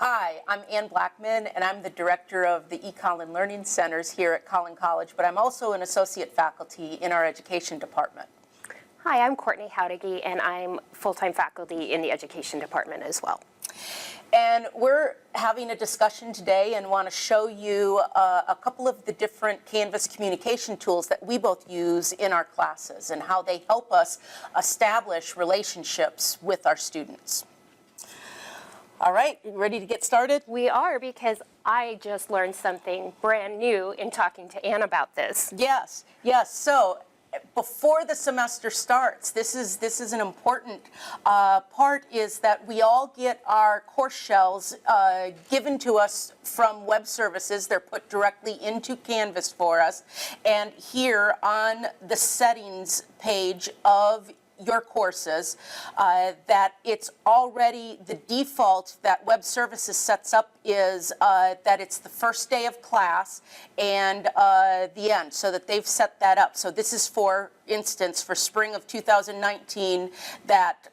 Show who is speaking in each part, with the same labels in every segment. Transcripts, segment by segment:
Speaker 1: Hi, I'm Ann Blackman, and I'm the director of the eCollin Learning Centers here at Collin College, but I'm also an associate faculty in our education department.
Speaker 2: Hi, I'm Courtenay, and I'm full-time faculty in the education department as well.
Speaker 1: And we're having a discussion today and want to show you a couple of the different Canvas communication tools that we both use in our classes and how they help us establish relationships with our students. All right, you ready to get started?
Speaker 2: We are, because I just learned something brand new in talking to Ann about this.
Speaker 1: Yes. So before the semester starts, this is an important part, is that we all get our course shells given to us from web services. They're put directly into Canvas for us. And here on the settings page of your courses, that it's already the default that web services sets up is that it's the first day of class and the end, so that they've set that up. So this is, for instance, for spring of 2019, that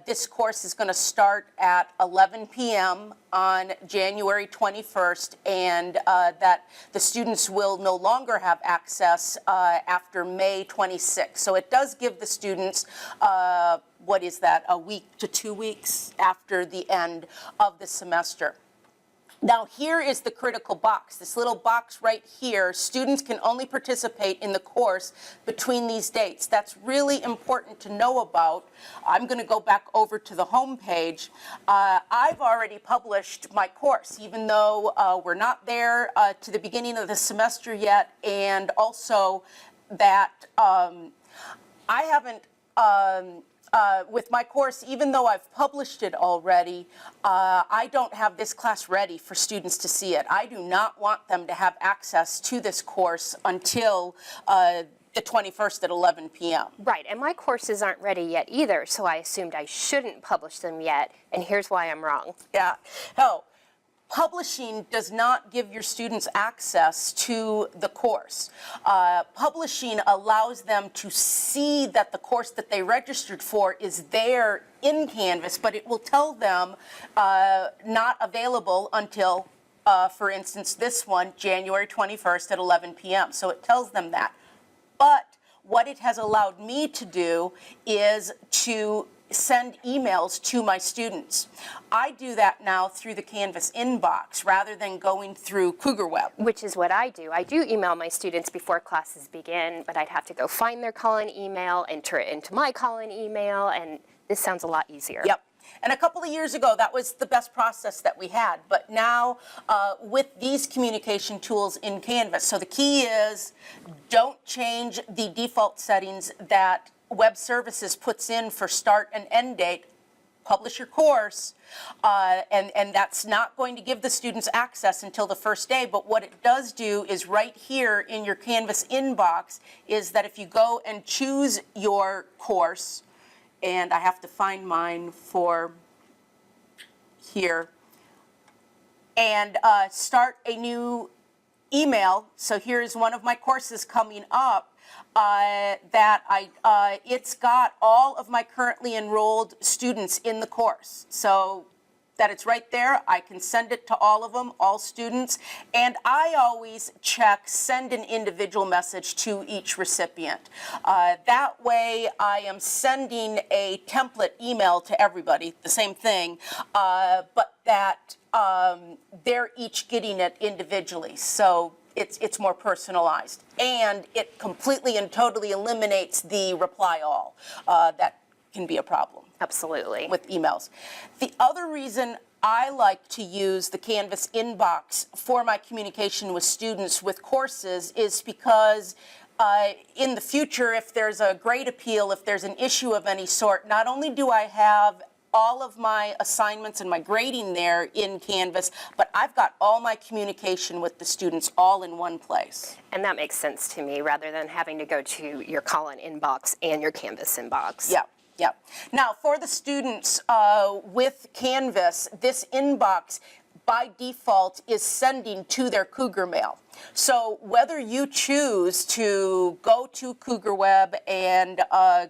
Speaker 1: this course is going to start at 11 p.m. on January 21st, and that the students will no longer have access after May 26th. So it does give the students, what is that, a week to 2 weeks after the end of the semester. Now here is the critical box, this little box right here. Students can only participate in the course between these dates. That's really important to know about. I'm going to go back over to the home page. I've already published my course, even though we're not there to the beginning of the semester yet, and also that I haven't with my course, even though I've published it already, I don't have this class ready for students to see it. I do not want them to have access to this course until the 21st at 11 p.m.
Speaker 2: Right, and my courses aren't ready yet either, so I assumed I shouldn't publish them yet, and here's why I'm wrong.
Speaker 1: Yeah. Oh. Publishing does not give your students access to the course. Publishing allows them to see that the course that they registered for is there in Canvas, but it will tell them not available until, for instance, this one, January 21st at 11 p.m. So it tells them that. But what it has allowed me to do is to send emails to my students. I do that now through the Canvas inbox rather than going through Cougar Web.
Speaker 2: Which is what I do. I do email my students before classes begin, but I'd have to go find their Collin email, enter it into my Collin email, and this sounds a lot easier.
Speaker 1: Yep. And a couple of years ago, that was the best process that we had. But now, with these communication tools in Canvas, so the key is don't change the default settings that web services puts in for start and end date. Publish your course, and that's not going to give the students access until the first day. But what it does do is right here in your Canvas inbox is that if you go and choose your course, and I have to find mine for here, and start a new email. So here's one of my courses coming up. It's got all of my currently enrolled students in the course. So that it's right there. I can send it to all of them, all students. And I always check send an individual message to each recipient. That way I am sending a template email to everybody, the same thing, but that they're each getting it individually. So it's more personalized, and it completely and totally eliminates the reply all. That can be a problem.
Speaker 2: Absolutely.
Speaker 1: With emails. The other reason I like to use the Canvas inbox for my communication with students with courses is because in the future, if there's a grade appeal, if there's an issue of any sort, not only do I have all of my assignments and my grading there in Canvas, but I've got all my communication with the students all in one place.
Speaker 2: And that makes sense to me, rather than having to go to your Collin inbox and your Canvas inbox.
Speaker 1: Yeah. Now, for the students with Canvas, this inbox by default is sending to their Cougar Mail. So whether you choose to go to Cougar Web and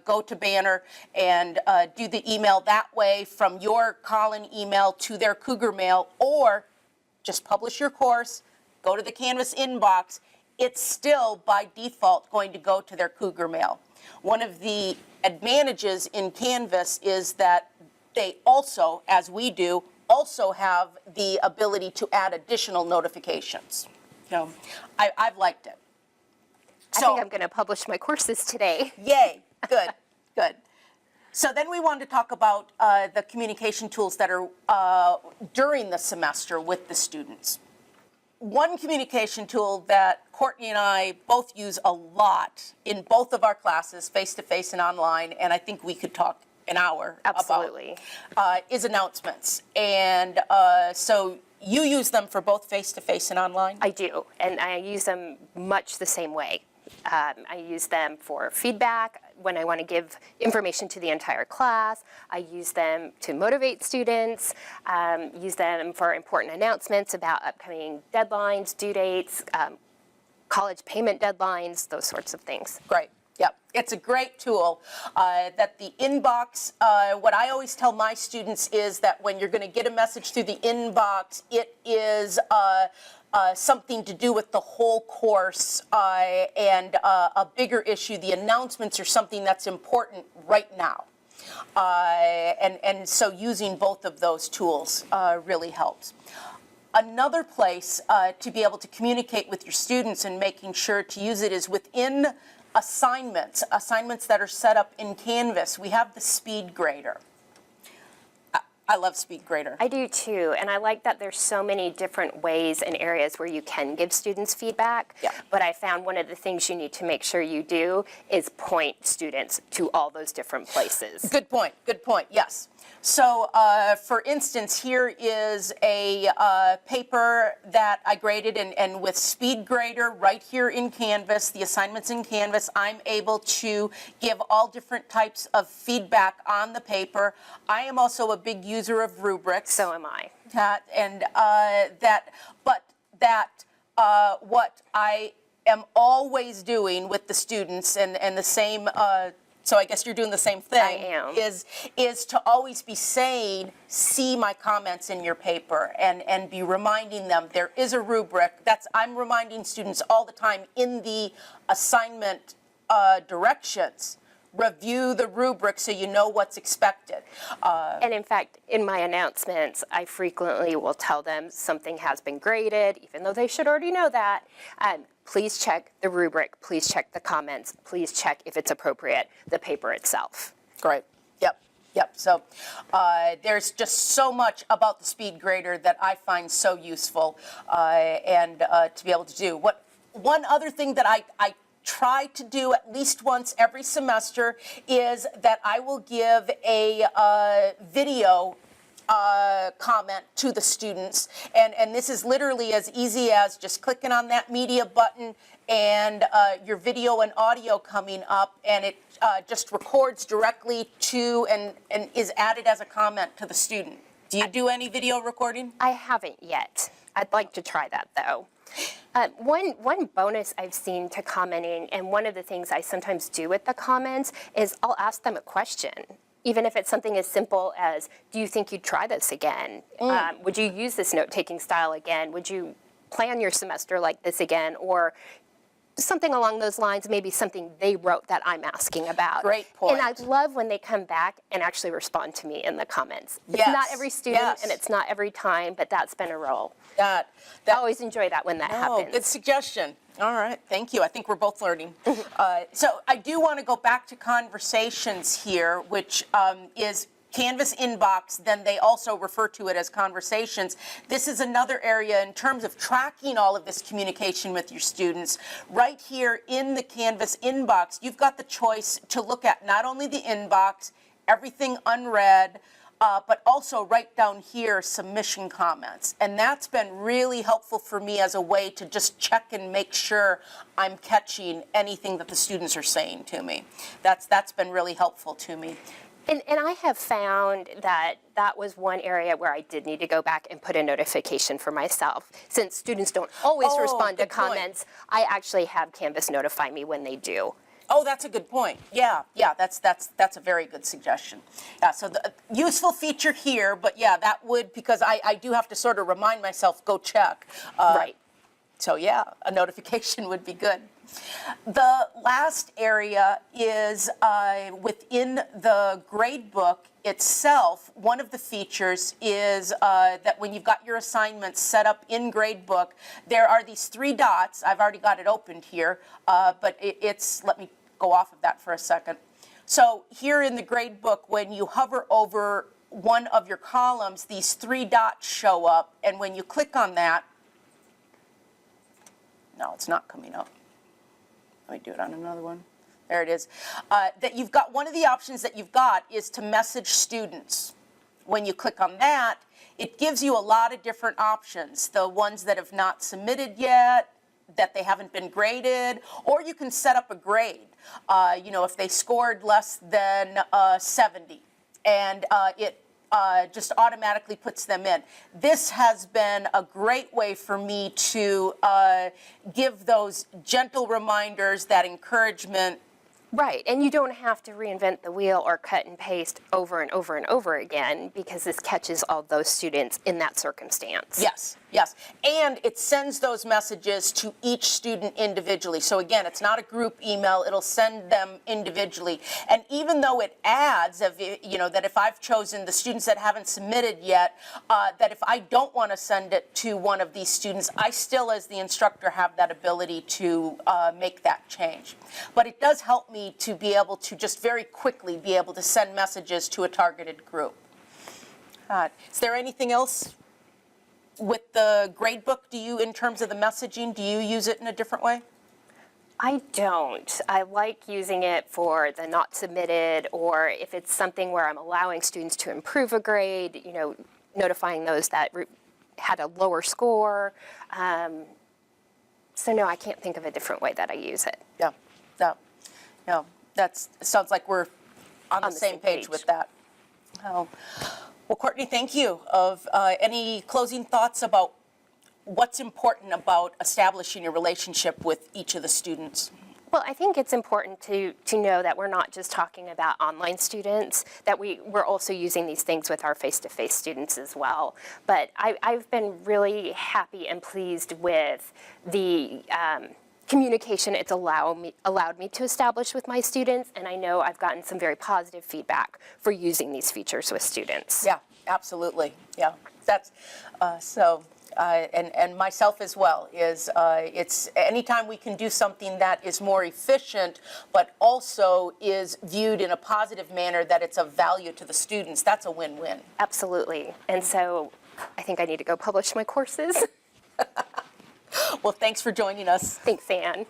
Speaker 1: go to Banner and do the email that way from your call-in email to their Cougar Mail, or just publish your course, go to the Canvas inbox, it's still by default going to go to their Cougar Mail. One of the advantages in Canvas is that they also, as we do, also have the ability to add additional notifications. So I've liked it.
Speaker 2: I think I'm going to publish my courses today.
Speaker 1: Yay, good, good. So then we wanted to talk about the communication tools that are during the semester with the students. One communication tool that Courtney and I both use a lot in both of our classes, face-to-face and online, and I think we could talk an hour
Speaker 2: Absolutely.
Speaker 1: about, is announcements. And so you use them for both face-to-face and online?
Speaker 2: I do, and I use them much the same way. I use them for feedback when I want to give information to the entire class. I use them to motivate students, use them for important announcements about upcoming deadlines, due dates, college payment deadlines, those sorts of things.
Speaker 1: Great. Yep, it's a great tool that the inbox, what I always tell my students is that when you're going to get a message through the inbox, it is something to do with the whole course and a bigger issue. The announcements are something that's important right now. And so using both of those tools really helps. Another place to be able to communicate with your students and making sure to use it is within assignments that are set up in Canvas. We have the speed grader. I love speed grader.
Speaker 2: I do too, and I like that there's so many different ways and areas where you can give students feedback.
Speaker 1: Yeah.
Speaker 2: But I found one of the things you need to make sure you do is point students to all those different places.
Speaker 1: Good point, yes. So for instance, here is a paper that I graded, and with Speed Grader right here in Canvas, the assignments in Canvas, I'm able to give all different types of feedback on the paper. I am also a big user of rubrics.
Speaker 2: So am I.
Speaker 1: What I am always doing with the students, and the same, so I guess you're doing the same thing.
Speaker 2: I am.
Speaker 1: Is to always be saying, see my comments in your paper, and be reminding them there is a rubric. I'm reminding students all the time in the assignment directions. Review the rubric so you know what's expected.
Speaker 2: And in fact, in my announcements, I frequently will tell them something has been graded, even though they should already know that. Please check the rubric, please check the comments, please check if it's appropriate, the paper itself.
Speaker 1: Great. Yep. So there's just so much about the speed grader that I find so useful and to be able to do. One other thing that I try to do at least once every semester is that I will give a video comment to the students, and this is literally as easy as just clicking on that media button and your video and audio coming up, and it just records directly to and is added as a comment to the student. Do you do any video recording?
Speaker 2: I haven't yet. I'd like to try that though. One bonus I've seen to commenting, and one of the things I sometimes do with the comments, is I'll ask them a question. Even if it's something as simple as, do you think you'd try this again? Would you use this note-taking style again? Would you plan your semester like this again? Or something along those lines, maybe something they wrote that I'm asking about.
Speaker 1: Great point.
Speaker 2: And I love when they come back and actually respond to me in the comments.
Speaker 1: Yes.
Speaker 2: It's not every student,
Speaker 1: Yes.
Speaker 2: and it's not every time, but that's been a role.
Speaker 1: That
Speaker 2: I always enjoy that when that happens.
Speaker 1: Good suggestion. All right, thank you. I think we're both learning. So I do want to go back to conversations here, which is Canvas inbox, then they also refer to it as conversations. This is another area in terms of tracking all of this communication with your students. Right here in the Canvas inbox, you've got the choice to look at not only the inbox, everything unread, but also right down here, submission comments. And that's been really helpful for me as a way to just check and make sure I'm catching anything that the students are saying to me. That's been really helpful to me.
Speaker 2: And I have found that that was one area where I did need to go back and put a notification for myself. Since students don't always respond to
Speaker 1: good point.
Speaker 2: comments, I actually have Canvas notify me when they do.
Speaker 1: Oh, that's a good point. Yeah, that's a very good suggestion. Yeah, so the useful feature here, but yeah, that would, because I do have to sort of remind myself, go check.
Speaker 2: Right.
Speaker 1: So yeah, a notification would be good. The last area is within the gradebook itself. One of the features is that when you've got your assignments set up in gradebook, there are these 3 dots. I've already got it opened here, but let me go off of that for a second. So here in the gradebook, when you hover over one of your columns, these 3 dots show up, and when you click on that, no, it's not coming up. Let me do it on another one. There it is. That you've got, one of the options that you've got is to message students. When you click on that, it gives you a lot of different options. The ones that have not submitted yet, that they haven't been graded, or you can set up a grade. You know, if they scored less than 70, and it just automatically puts them in. This has been a great way for me to give those gentle reminders, that encouragement.
Speaker 2: Right, and you don't have to reinvent the wheel or cut and paste over and over and over again, because this catches all those students in that circumstance.
Speaker 1: Yes, yes. And it sends those messages to each student individually. So again, it's not a group email, it'll send them individually. And even though it adds, you know, that if I've chosen the students that haven't submitted yet, that if I don't want to send it to one of these students, I still, as the instructor, have that ability to make that change. But it does help me to be able to just very quickly be able to send messages to a targeted group. Is there anything else with the gradebook? Do you, in terms of the messaging, do you use it in a different way?
Speaker 2: I don't. I like using it for the not submitted, or if it's something where I'm allowing students to improve a grade, you know, notifying those that had a lower score. So no, I can't think of a different way that I use it.
Speaker 1: Yeah, no, that sounds like we're on the same page with that. Oh. Well, Courtney, thank you. Any closing thoughts about what's important about establishing a relationship with each of the students?
Speaker 2: Well, I think it's important to know that we're not just talking about online students, that we're also using these things with our face-to-face students as well. But I've been really happy and pleased with the communication it's allowed me to establish with my students, and I know I've gotten some very positive feedback for using these features with students.
Speaker 1: Yeah, absolutely. Yeah, that's and myself as well. It's anytime we can do something that is more efficient, but also is viewed in a positive manner, that it's of value to the students. That's a win-win.
Speaker 2: Absolutely, and so I think I need to go publish my courses.
Speaker 1: Well, thanks for joining us.
Speaker 2: Thanks, Anne.